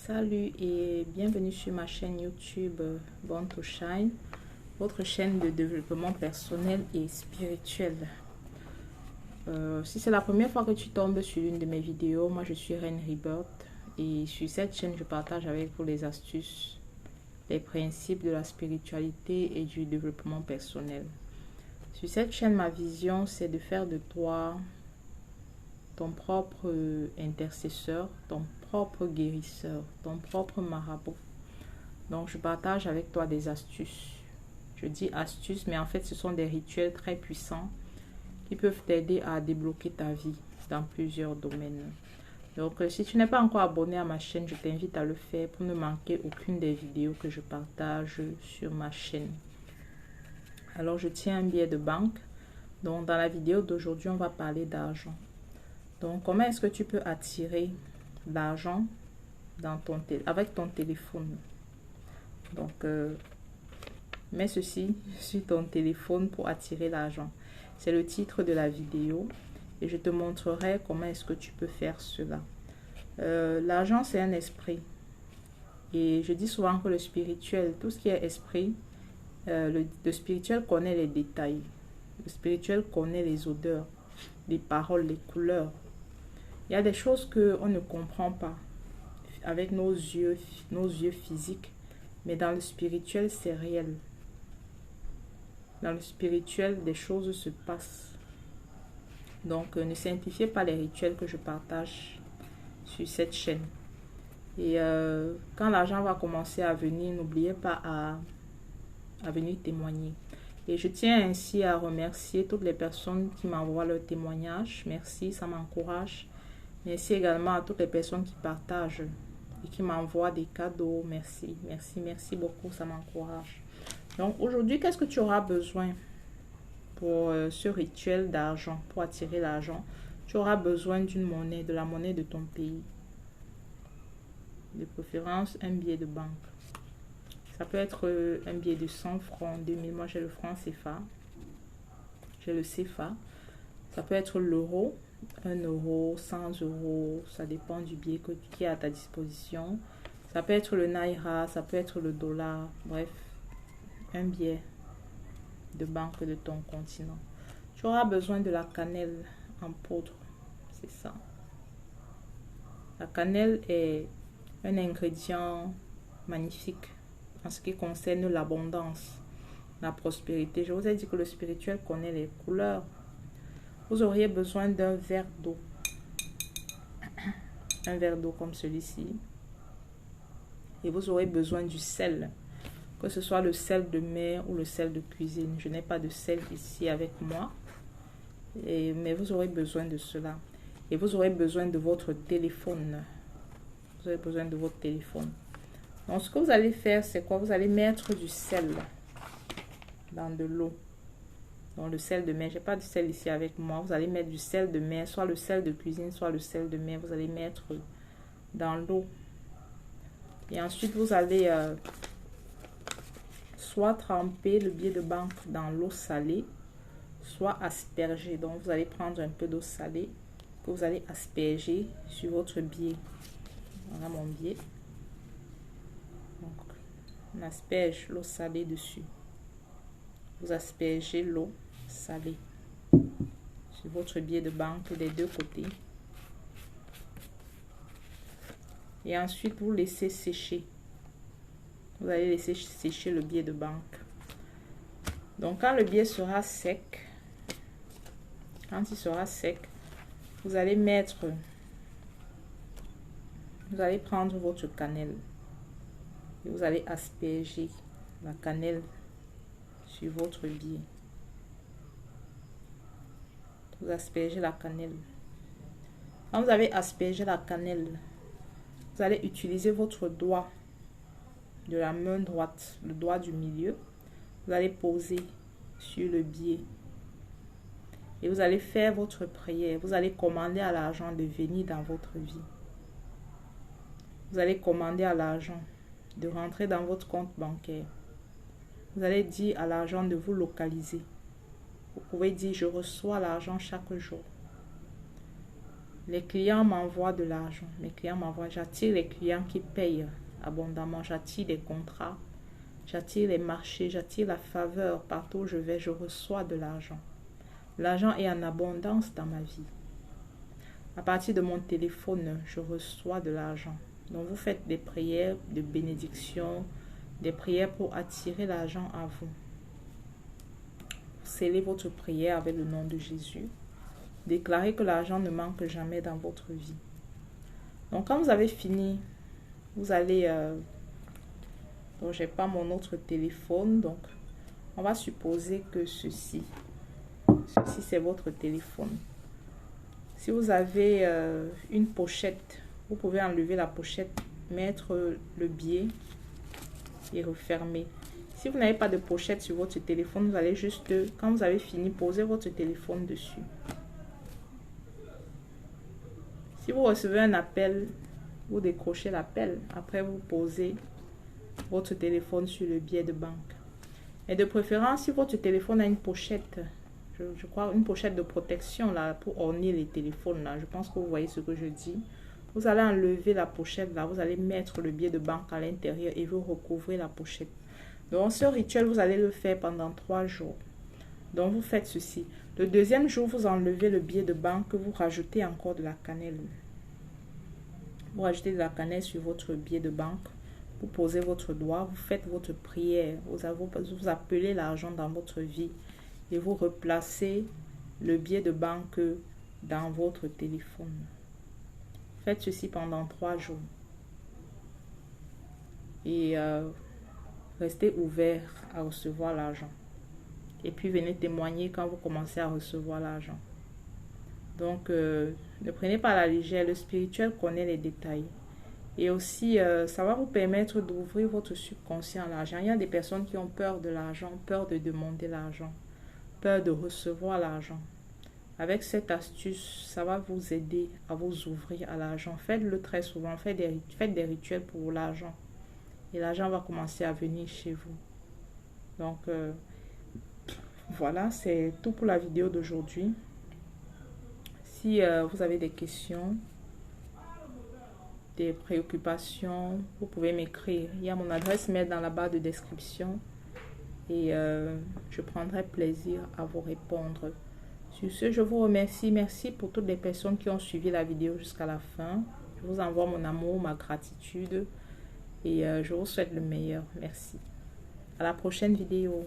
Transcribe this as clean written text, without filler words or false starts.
Salut et bienvenue sur ma chaîne YouTube Born to Shine, votre chaîne de développement personnel et spirituel. Si c'est la première fois que tu tombes sur une de mes vidéos, moi je suis Reine Rebirth et sur cette chaîne je partage avec vous les astuces, les principes de la spiritualité et du développement personnel. Sur cette chaîne, ma vision c'est de faire de toi ton propre intercesseur, ton propre guérisseur, ton propre marabout. Donc, je partage avec toi des astuces. Je dis astuces, mais en fait, ce sont des rituels très puissants qui peuvent t'aider à débloquer ta vie dans plusieurs domaines. Donc, si tu n'es pas encore abonné à ma chaîne, je t'invite à le faire pour ne manquer aucune des vidéos que je partage sur ma chaîne. Alors, je tiens un billet de banque. Donc, dans la vidéo d'aujourd'hui, on va parler d'argent. Donc, comment est-ce que tu peux attirer l'argent avec ton téléphone? Donc, mets ceci sur ton téléphone pour attirer l'argent. C'est le titre de la vidéo et je te montrerai comment est-ce que tu peux faire cela. L'argent, c'est un esprit. Et je dis souvent que le spirituel, tout ce qui est esprit, le spirituel connaît les détails. Le spirituel connaît les odeurs, les paroles, les couleurs. Il y a des choses qu'on ne comprend pas avec nos yeux physiques, mais dans le spirituel, c'est réel. Dans le spirituel, des choses se passent. Donc, ne simplifiez pas les rituels que je partage sur cette chaîne. Et quand l'argent va commencer à venir, n'oubliez pas à venir témoigner. Et je tiens ainsi à remercier toutes les personnes qui m'envoient leurs témoignages. Merci, ça m'encourage. Merci également à toutes les personnes qui partagent et qui m'envoient des cadeaux. Merci, merci, merci beaucoup, ça m'encourage. Donc aujourd'hui, qu'est-ce que tu auras besoin pour ce rituel d'argent, pour attirer l'argent? Tu auras besoin d'une monnaie, de la monnaie de ton pays. De préférence, un billet de banque. Ça peut être un billet de 100 francs, 2000. Moi, j'ai le franc CFA. J'ai le CFA. Ça peut être l'euro. 1 euro, 100 euros, ça dépend du billet qui est à ta disposition. Ça peut être le naira, ça peut être le dollar, bref, un billet de banque de ton continent. Tu auras besoin de la cannelle en poudre, c'est ça. La cannelle est un ingrédient magnifique en ce qui concerne l'abondance, la prospérité. Je vous ai dit que le spirituel connaît les couleurs. Vous auriez besoin d'un verre d'eau. Un verre d'eau comme celui-ci. Et vous aurez besoin du sel. Que ce soit le sel de mer ou le sel de cuisine. Je n'ai pas de sel ici avec moi. Mais vous aurez besoin de cela. Et vous aurez besoin de votre téléphone. Vous aurez besoin de votre téléphone. Donc ce que vous allez faire, c'est quoi? Vous allez mettre du sel dans de l'eau. Donc le sel de mer, j'ai pas de sel ici avec moi. Vous allez mettre du sel de mer, soit le sel de cuisine, soit le sel de mer. Vous allez mettre dans l'eau. Et ensuite, vous allez soit tremper le billet de banque dans l'eau salée, soit asperger. Donc vous allez prendre un peu d'eau salée que vous allez asperger sur votre billet. Voilà mon billet. Donc, on asperge l'eau salée dessus. Vous aspergez l'eau salée sur votre billet de banque des deux côtés. Et ensuite, vous laissez sécher. Vous allez laisser sécher le billet de banque. Donc, quand le billet sera sec, quand il sera sec, vous allez prendre votre cannelle. Et vous allez asperger la cannelle sur votre billet. Vous aspergez la cannelle. Quand vous avez aspergé la cannelle, vous allez utiliser votre doigt de la main droite, le doigt du milieu. Vous allez poser sur le billet. Et vous allez faire votre prière. Vous allez commander à l'argent de venir dans votre vie. Vous allez commander à l'argent de rentrer dans votre compte bancaire. Vous allez dire à l'argent de vous localiser. Vous pouvez dire, je reçois l'argent chaque jour. Les clients m'envoient de l'argent. Mes clients m'envoient. J'attire les clients qui payent abondamment. J'attire des contrats. J'attire les marchés. J'attire la faveur. Partout où je vais, je reçois de l'argent. L'argent est en abondance dans ma vie. À partir de mon téléphone, je reçois de l'argent. Donc, vous faites des prières de bénédiction, des prières pour attirer l'argent à vous. Scellez votre prière avec le nom de Jésus. Déclarez que l'argent ne manque jamais dans votre vie. Donc, quand vous avez fini, vous allez... donc, je n'ai pas mon autre téléphone. Donc, on va supposer que ceci c'est votre téléphone. Si vous avez une pochette, vous pouvez enlever la pochette, mettre le billet et refermer. Si vous n'avez pas de pochette sur votre téléphone, vous allez juste, quand vous avez fini, poser votre téléphone dessus. Si vous recevez un appel, vous décrochez l'appel. Après, vous posez votre téléphone sur le billet de banque. Et de préférence, si votre téléphone a une pochette, je crois une pochette de protection là pour orner les téléphones là, je pense que vous voyez ce que je dis. Vous allez enlever la pochette là, vous allez mettre le billet de banque à l'intérieur et vous recouvrez la pochette. Donc ce rituel, vous allez le faire pendant 3 jours. Donc vous faites ceci. Le deuxième jour, vous enlevez le billet de banque, vous rajoutez encore de la cannelle. Vous rajoutez de la cannelle sur votre billet de banque. Vous posez votre doigt, vous faites votre prière. Vous appelez l'argent dans votre vie. Et vous replacez le billet de banque dans votre téléphone. Faites ceci pendant 3 jours. Et restez ouvert à recevoir l'argent. Et puis venez témoigner quand vous commencez à recevoir l'argent. Donc, ne prenez pas à la légère. Le spirituel connaît les détails. Et aussi, ça va vous permettre d'ouvrir votre subconscient à l'argent. Il y a des personnes qui ont peur de l'argent, peur de demander l'argent, peur de recevoir l'argent. Avec cette astuce, ça va vous aider à vous ouvrir à l'argent. Faites-le très souvent. Faites des rituels pour l'argent. Et l'argent va commencer à venir chez vous. Donc, voilà, c'est tout pour la vidéo d'aujourd'hui. Si vous avez des questions, des préoccupations, vous pouvez m'écrire. Il y a mon adresse mail dans la barre de description. Et je prendrai plaisir à vous répondre. Sur ce, je vous remercie. Merci pour toutes les personnes qui ont suivi la vidéo jusqu'à la fin. Je vous envoie mon amour, ma gratitude. Et je vous souhaite le meilleur. Merci. À la prochaine vidéo.